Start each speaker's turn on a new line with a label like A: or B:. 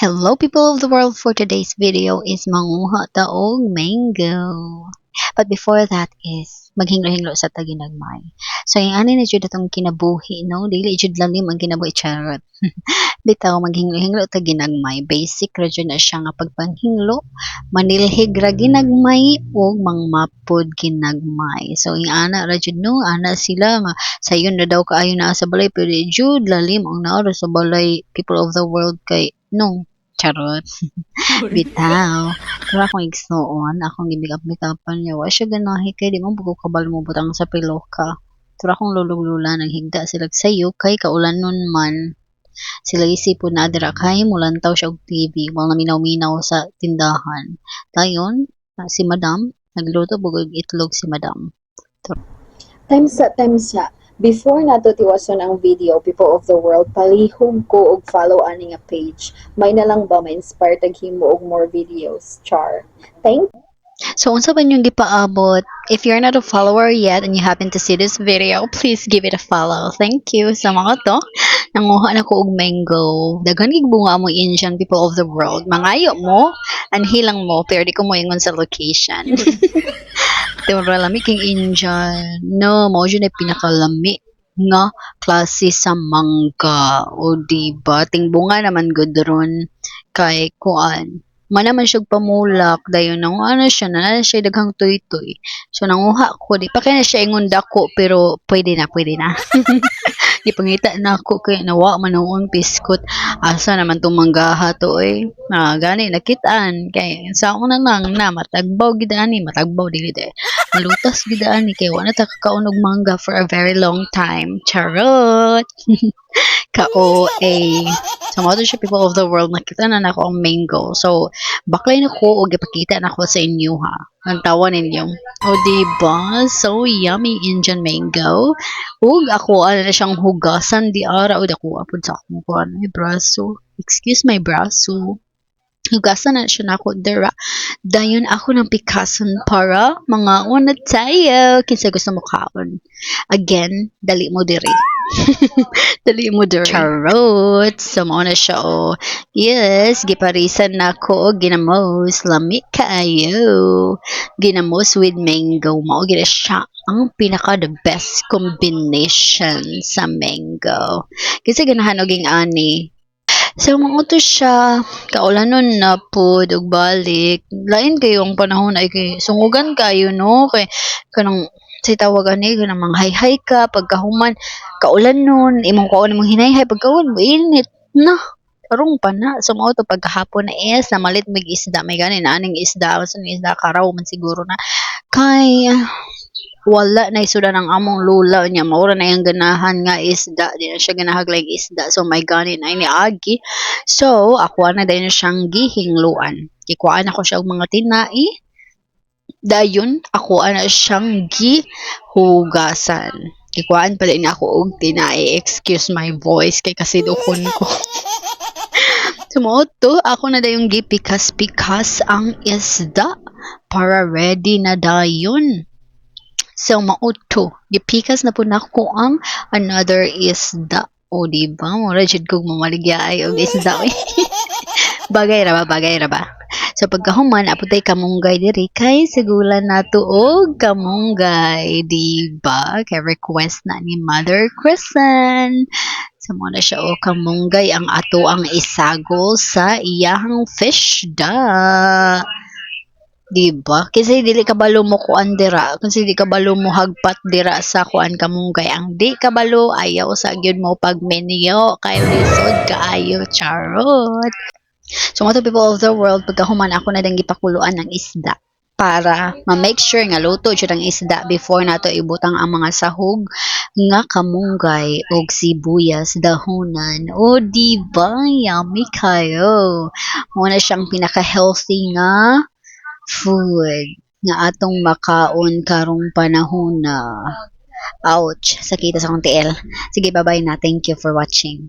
A: Hello people of the world, for today's video is manguha taog mango. But before that is maghinglo-hinglo sa taginagmay. So yung ani na jud atong kinabuhi no, dili jud lalim ang kinabuhi charot. Bitaw maghinglo-hinglo ta ginagmay. Basic ra jud na siya nga pagpanghinglo, manilhig ra ginagmay ug mangmapod ginagmay. So yung ana ra jud no, ana sila nga sayon na daw kaayo naa sa balay pero jud lalim ang naa ra sa balay people of the world kay no. Charot. Bitaw. Pero akong igsuon, akong gibigap-bigapan niya. Wa siya ganahi kay di mo buko kabal mo butang sa piloka. Pero akong lulog-lula nang higda sila sayo kay kaulanon man. Sila isipon na adira kay mulantaw siya og TV while naminaw-minaw sa tindahan. Dayon, si Madam, nagluto bugog itlog si Madam.
B: Times sa. Before nato tiwason ang video, people of the world, palihog ko og follow ani nga page. May na lang ba ma-inspire taghimo og more videos? Char. Thank
A: So, unsa ba yung gipaabot? If you're not a follower yet and you happen to see this video, please give it a follow. Thank you sa mga to. Nanguha na ko og mango. Daghan gig bunga mo Indian people of the world. Mangayo mo, anhilang mo, pero di ko mo ingon sa location. Pero lami king Indian. No, mao jud ay pinakalami nga klase sa mangga. O diba? Ting bunga naman gud ron kay kuan. Manaman siyang pamulak dayon nang ano siya na siya daghang tuy-tuy. So nanguha ko di pa kay na siya ingon dako pero pwede na. Di pangita na ako kay nawa man noon biskot asa naman tong manggaha to gani nakitaan kay sa una lang na matagbaw gid ani matagbaw dili malutas gid ani kay wala ta kakaunog mangga for a very long time. Charot. Ka-OA. So, mga to siya people of the world, nakita na nako ang mango. So, baklay na ko o gipakita na ko sa inyo ha. Ang tawa ninyo. O, diba? So, yummy Indian mango. Ug ako, ano na siyang hugasan di ara. O, dako apod sa akong kuhan. My braso. Excuse my braso. Hugasan na siya na ako dira. Dayon ako ng pikason para mga una tayo. Kinsa gusto mo kaon. Again, dali mo diri. Dali mo diri. Charot. So, mo na siya Yes, giparisan na ko ginamos. Lami kaayo. Ginamos with mango. Mao gina siya ang pinaka the best combination sa mango. Kasi ganahan oging ani. So, manguto siya, kaulanon na po, balik. Lain kayo ang panahon ay kay sungugan kayo, no? Kay, kanang, sa tawagan ni, kanang manghay-hay ka, pagkahuman, kaulanon, imong kaon mong hinay-hay, pagkaon, init, na. Tarong pa na. So, mga to pagkahapon na na malit may isda, may ganin, aning isda, masan isda, karaw man siguro na. Kay, wala na isuda ng among lula niya maura na yung ganahan nga isda di na siya ganahaglag isda so may ganin ay ni agi so ako na din siyang gihingluan ikuan ako siya og mga tinai dayon ako ana siyang gihugasan ikuan pala ni ako og tinai excuse my voice kay kasi dukon ko Sumoto, ako na dayong gipikas-pikas ang isda para ready na dayon. So, mauto. Gipikas na po nako ang another isda. O, diba? Mura jud kong mamaligya ay og isda. Bagay ra ba? So, pagkahuman, apotay kamunggay diri kay sigulan nato og kamunggay. Diba? Kay request na ni Mother Kristen. So, muna siya o kamunggay ang ato ang isagol sa iyahang fish da. Diba? Kasi dili kabalo mo kuan dira. Kasi di kabalo mo hagpat dira sa kuan kamunggay. Ang di kabalo ayaw sa gyud mo pagmenyo kay lisod kaayo charot. So mga people of the world pagkahuman ako na dang gipakuluan ng isda para ma-make sure nga luto jud ang isda before nato ibutang ang mga sahog nga kamunggay og sibuyas dahonan. O diba? Yummy kayo. Muna siyang pinaka-healthy nga food nga atong makaon karong panahon na ouch sakita sa kong tiil sige bye bye na thank you for watching